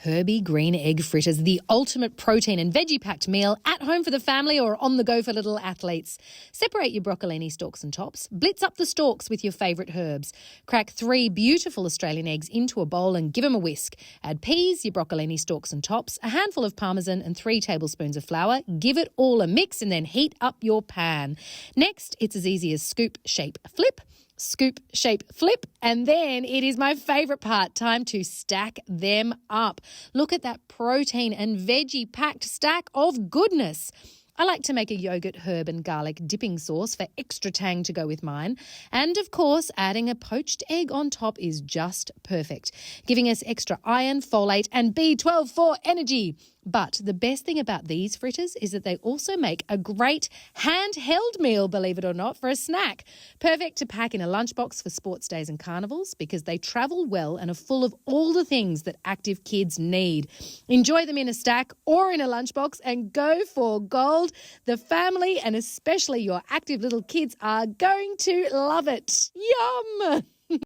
Herby green egg fritters, the ultimate protein and veggie-packed meal at home for the family or on the go for little athletes. Separate your broccolini stalks and tops. Blitz up the stalks with your favourite herbs. Crack 3 beautiful Australian eggs into a bowl and give them a whisk. Add peas, your broccolini stalks and tops, a handful of parmesan and 3 tablespoons of flour. Give it all a mix and then heat up your pan. Next, it's as easy as scoop, shape, flip. Scoop, shape, flip, and then it is my favourite part, time to stack them up. Look at that protein and veggie-packed stack of goodness. I like to make a yogurt, herb and garlic dipping sauce for extra tang to go with mine. And, of course, adding a poached egg on top is just perfect, giving us extra iron, folate and B12 for energy. But the best thing about these fritters is that they also make a great handheld meal, believe it or not, for a snack. Perfect to pack in a lunchbox for sports days and carnivals because they travel well and are full of all the things that active kids need. Enjoy them in a stack or in a lunchbox and go for gold. The family and especially your active little kids are going to love it. Yum!